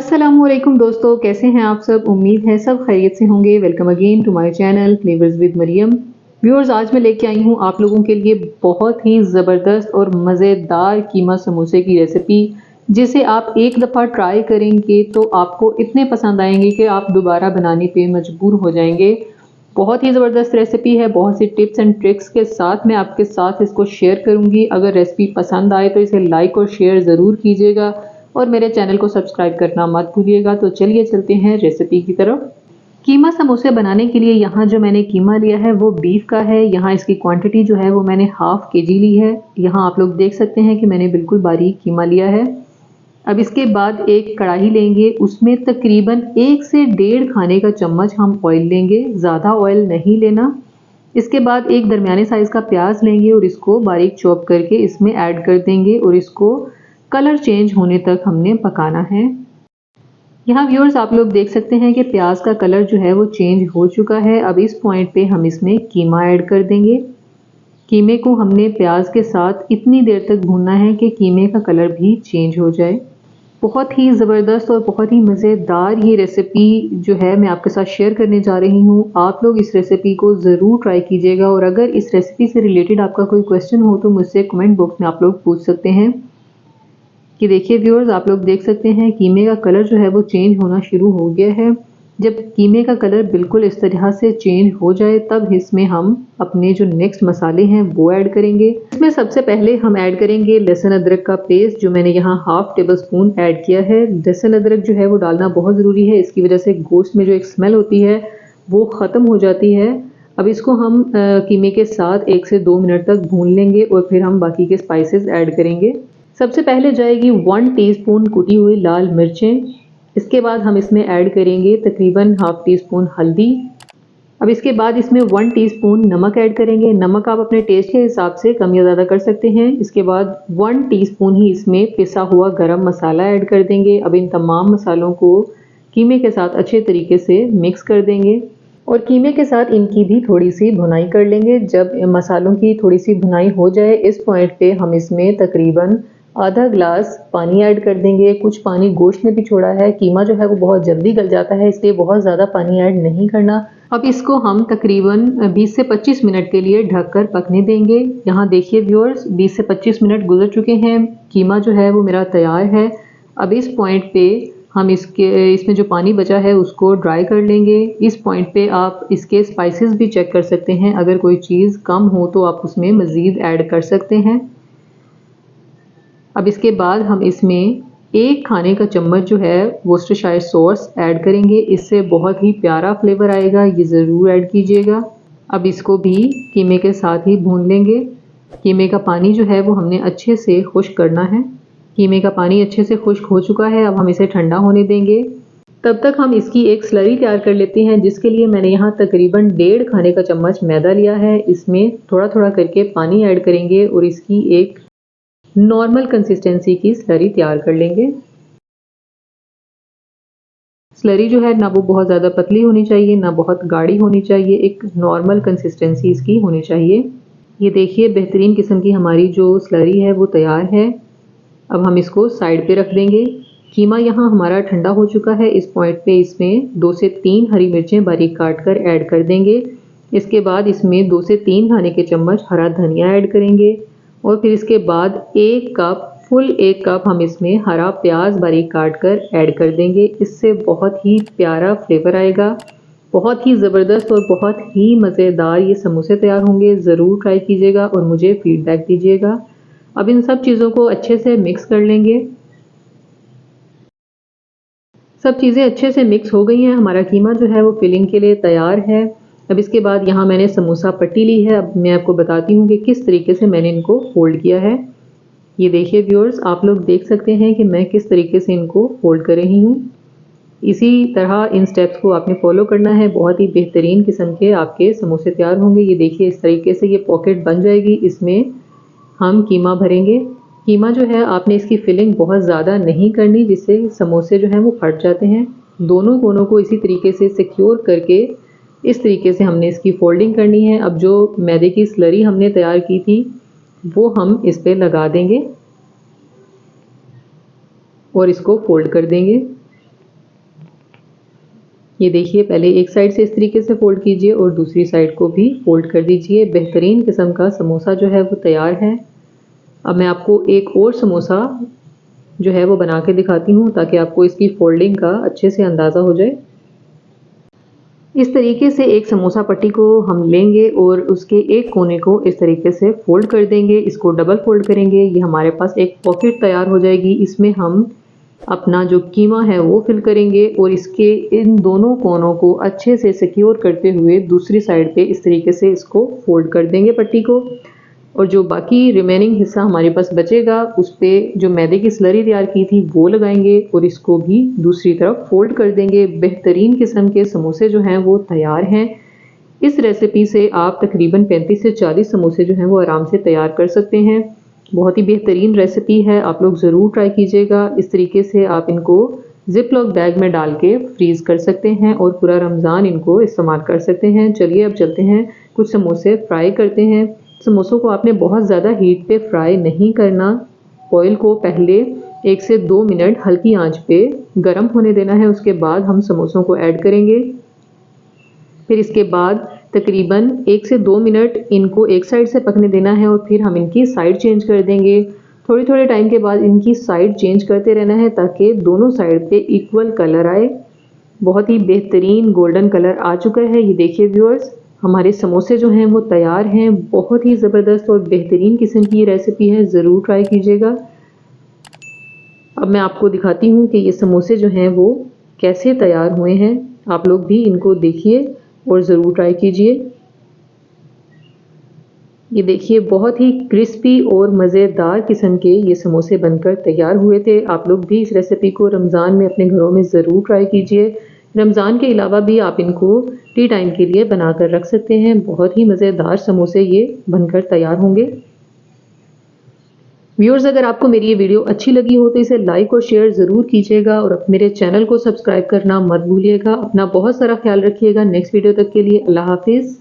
अस्सलामुअलैकुम दोस्तों, कैसे हैं आप सब। उम्मीद है सब खैरियत से होंगे। Welcome again to my channel flavours with Maryam. Viewers, आज मैं लेके आई हूँ आप लोगों के लिए बहुत ही ज़बरदस्त और मज़ेदार कीमा समोसे की रेसिपी, जिसे आप एक दफ़ा ट्राई करेंगे तो आपको इतने पसंद आएंगे कि आप दोबारा बनाने पे मजबूर हो जाएंगे। बहुत ही ज़बरदस्त रेसिपी है। बहुत सी टिप्स एंड ट्रिक्स के साथ मैं आपके साथ इसको शेयर करूँगी। अगर रेसिपी पसंद आए तो इसे लाइक और शेयर ज़रूर कीजिएगा और मेरे चैनल को सब्सक्राइब करना मत भूलिएगा। तो चलिए चलते हैं रेसिपी की तरफ। कीमा समोसे बनाने के लिए यहाँ जो मैंने कीमा लिया है वो बीफ का है। यहाँ इसकी क्वांटिटी जो है वो मैंने हाफ केजी ली है। यहाँ आप लोग देख सकते हैं कि मैंने बिल्कुल बारीक कीमा लिया है। अब इसके बाद एक कढ़ाई लेंगे, उसमें तकरीबन 1 से 1.5 खाने का चम्मच हम ऑयल लेंगे, ज़्यादा ऑयल नहीं लेना। इसके बाद एक दरमियाने साइज़ का प्याज लेंगे और इसको बारीक चॉप करके इसमें ऐड कर देंगे और इसको कलर चेंज होने तक हमने पकाना है। यहाँ व्यूअर्स आप लोग देख सकते हैं कि प्याज का कलर जो है वो चेंज हो चुका है। अब इस पॉइंट पे हम इसमें कीमा ऐड कर देंगे। कीमे को हमने प्याज के साथ इतनी देर तक भूनना है कि कीमे का कलर भी चेंज हो जाए। बहुत ही ज़बरदस्त और बहुत ही मज़ेदार ये रेसिपी जो है मैं आपके साथ शेयर करने जा रही हूँ। आप लोग इस रेसिपी को ज़रूर ट्राई कीजिएगा और अगर इस रेसिपी से रिलेटेड आपका कोई क्वेश्चन हो तो मुझसे कमेंट बॉक्स में आप लोग पूछ सकते हैं। कि देखिए व्यूअर्स, आप लोग देख सकते हैं कीमे का कलर जो है वो चेंज होना शुरू हो गया है। जब कीमे का कलर बिल्कुल इस तरह से चेंज हो जाए तब इसमें हम अपने जो नेक्स्ट मसाले हैं वो ऐड करेंगे। इसमें सबसे पहले हम ऐड करेंगे लहसुन अदरक का पेस्ट, जो मैंने यहाँ हाफ टेबल स्पून ऐड किया है। लहसुन अदरक जो है वो डालना बहुत ज़रूरी है, इसकी वजह से गोश्त में जो एक स्मेल होती है वो ख़त्म हो जाती है। अब इसको हम कीमे के साथ 1 से 2 मिनट तक भून लेंगे और फिर हम बाकी के स्पाइसेस ऐड करेंगे। सबसे पहले जाएगी 1 टीस्पून कुटी हुई लाल मिर्चें। इसके बाद हम इसमें ऐड करेंगे तकरीबन हाफ टी स्पून हल्दी। अब इसके बाद इसमें 1 टीस्पून नमक ऐड करेंगे। नमक आप अपने टेस्ट के हिसाब से कम या ज़्यादा कर सकते हैं। इसके बाद 1 टीस्पून ही इसमें पिसा हुआ गरम मसाला ऐड कर देंगे। अब इन तमाम मसालों को कीमे के साथ अच्छे तरीके से मिक्स कर देंगे और कीमे के साथ इनकी भी थोड़ी सी भुनाई कर लेंगे। जब मसालों की थोड़ी सी भुनाई हो जाए इस पॉइंट पे हम इसमें तकरीबन आधा ग्लास पानी ऐड कर देंगे। कुछ पानी गोश्त ने भी छोड़ा है। कीमा जो है वो बहुत जल्दी गल जाता है, इसलिए बहुत ज़्यादा पानी ऐड नहीं करना। अब इसको हम तकरीबन 20 से 25 मिनट के लिए ढककर पकने देंगे। यहाँ देखिए व्यूअर्स, 20 से 25 मिनट गुजर चुके हैं। कीमा जो है वो मेरा तैयार है। अब इस पॉइंट पे हम इसमें जो पानी बचा है उसको ड्राई कर लेंगे। इस पॉइंट पे आप इसके स्पाइसेस भी चेक कर सकते हैं। अगर कोई चीज़ कम हो तो आप उसमें मज़ीद ऐड कर सकते हैं। अब इसके बाद हम इसमें 1 खाने का चम्मच जो है वोस्टरशायर सॉस ऐड करेंगे। इससे बहुत ही प्यारा फ्लेवर आएगा, ये ज़रूर ऐड कीजिएगा। अब इसको भी कीमे के साथ ही भून लेंगे। कीमे का पानी जो है वो हमने अच्छे से खुश्क करना है। कीमे का पानी अच्छे से खुश्क हो चुका है। अब हम इसे ठंडा होने देंगे। तब तक हम इसकी एक स्लरी तैयार कर लेते हैं, जिसके लिए मैंने यहाँ तकरीबन 1.5 खाने का चम्मच मैदा लिया है। इसमें थोड़ा थोड़ा करके पानी ऐड करेंगे और इसकी एक नॉर्मल कंसिस्टेंसी की स्लरी तैयार कर लेंगे। स्लरी जो है ना वो बहुत ज़्यादा पतली होनी चाहिए ना बहुत गाढ़ी होनी चाहिए, एक नॉर्मल कंसिस्टेंसी इसकी होनी चाहिए। ये देखिए बेहतरीन किस्म की हमारी जो स्लरी है वो तैयार है। अब हम इसको साइड पे रख देंगे। कीमा यहाँ हमारा ठंडा हो चुका है। इस पॉइंट पे इसमें 2 से 3 हरी मिर्चें बारीक काट कर ऐड कर देंगे। इसके बाद इसमें 2 से 3 खाने के चम्मच हरा धनिया ऐड करेंगे और फिर इसके बाद 1 कप हम इसमें हरा प्याज बारीक काट कर ऐड कर देंगे। इससे बहुत ही प्यारा फ्लेवर आएगा। बहुत ही ज़बरदस्त और बहुत ही मज़ेदार ये समोसे तैयार होंगे। ज़रूर ट्राई कीजिएगा और मुझे फीडबैक दीजिएगा। अब इन सब चीज़ों को अच्छे से मिक्स कर लेंगे। सब चीज़ें अच्छे से मिक्स हो गई हैं। हमारा कीमा जो है वो फिलिंग के लिए तैयार है। अब इसके बाद यहाँ मैंने समोसा पट्टी ली है। अब मैं आपको बताती हूँ कि किस तरीके से मैंने इनको फोल्ड किया है। ये देखिए व्यूअर्स, आप लोग देख सकते हैं कि मैं किस तरीके से इनको फोल्ड कर रही हूँ। इसी तरह इन स्टेप्स को आपने फॉलो करना है। बहुत ही बेहतरीन किस्म के आपके समोसे तैयार होंगे। ये देखिए इस तरीके से ये पॉकेट बन जाएगी। इसमें हम कीमा भरेंगे। कीमा जो है आपने इसकी फिलिंग बहुत ज़्यादा नहीं करनी, जिससे समोसे जो हैं वो फट जाते हैं। दोनों कोनों को इसी तरीके से सिक्योर करके इस तरीके से हमने इसकी फोल्डिंग करनी है। अब जो मैदे की स्लरी हमने तैयार की थी वो हम इस पे लगा देंगे और इसको फोल्ड कर देंगे। ये देखिए, पहले एक साइड से इस तरीके से फोल्ड कीजिए और दूसरी साइड को भी फोल्ड कर दीजिए। बेहतरीन किस्म का समोसा जो है वो तैयार है। अब मैं आपको एक और समोसा जो है वो बना के दिखाती हूँ ताकि आपको इसकी फोल्डिंग का अच्छे से अंदाज़ा हो जाए। इस तरीके से एक समोसा पट्टी को हम लेंगे और उसके एक कोने को इस तरीके से फोल्ड कर देंगे। इसको डबल फोल्ड करेंगे, ये हमारे पास एक पॉकेट तैयार हो जाएगी। इसमें हम अपना जो कीमा है वो फिल करेंगे और इसके इन दोनों कोनों को अच्छे से सिक्योर करते हुए दूसरी साइड पे इस तरीके से इसको फोल्ड कर देंगे पट्टी को। और जो बाकी रिमेनिंग हिस्सा हमारे पास बचेगा उस पे जो मैदे की स्लरी तैयार की थी वो लगाएंगे और इसको भी दूसरी तरफ फोल्ड कर देंगे। बेहतरीन किस्म के समोसे जो हैं वो तैयार हैं। इस रेसिपी से आप तकरीबन 35 से 40 समोसे जो हैं वो आराम से तैयार कर सकते हैं। बहुत ही बेहतरीन रेसिपी है, आप लोग ज़रूर ट्राई कीजिएगा। इस तरीके से आप इनको जिप लॉक बैग में डाल के फ्रीज़ कर सकते हैं और पूरा रमज़ान इनको इस्तेमाल कर सकते हैं। चलिए अब चलते हैं कुछ समोसे फ्राई करते हैं। समोसों को आपने बहुत ज़्यादा हीट पे फ्राई नहीं करना। ऑयल को पहले 1 से 2 मिनट हल्की आंच पे गर्म होने देना है। उसके बाद हम समोसों को ऐड करेंगे। फिर इसके बाद तकरीबन 1 से 2 मिनट इनको एक साइड से पकने देना है और फिर हम इनकी साइड चेंज कर देंगे। थोड़े थोड़े टाइम के बाद इनकी साइड चेंज करते रहना है ताकि दोनों साइड पे इक्वल कलर आए। बहुत ही बेहतरीन गोल्डन कलर आ चुका है। ये देखिए व्यूअर्स, हमारे समोसे जो हैं वो तैयार हैं। बहुत ही ज़बरदस्त और बेहतरीन किस्म की रेसिपी है, ज़रूर ट्राई कीजिएगा। अब मैं आपको दिखाती हूँ कि ये समोसे जो हैं वो कैसे तैयार हुए हैं। आप लोग भी इनको देखिए और ज़रूर ट्राई कीजिए। ये देखिए, बहुत ही क्रिस्पी और मज़ेदार किस्म के ये समोसे बनकर तैयार हुए थे। आप लोग भी इस रेसिपी को रमज़ान में अपने घरों में ज़रूर ट्राई कीजिए। रमज़ान के अलावा भी आप इनको टी टाइम के लिए बनाकर रख सकते हैं। बहुत ही मज़ेदार समोसे ये बनकर तैयार होंगे। व्यूअर्स, अगर आपको मेरी ये वीडियो अच्छी लगी हो तो इसे लाइक और शेयर ज़रूर कीजिएगा और मेरे चैनल को सब्सक्राइब करना मत भूलिएगा। अपना बहुत सारा ख्याल रखिएगा। नेक्स्ट वीडियो तक के लिए अल्लाह हाफिज़।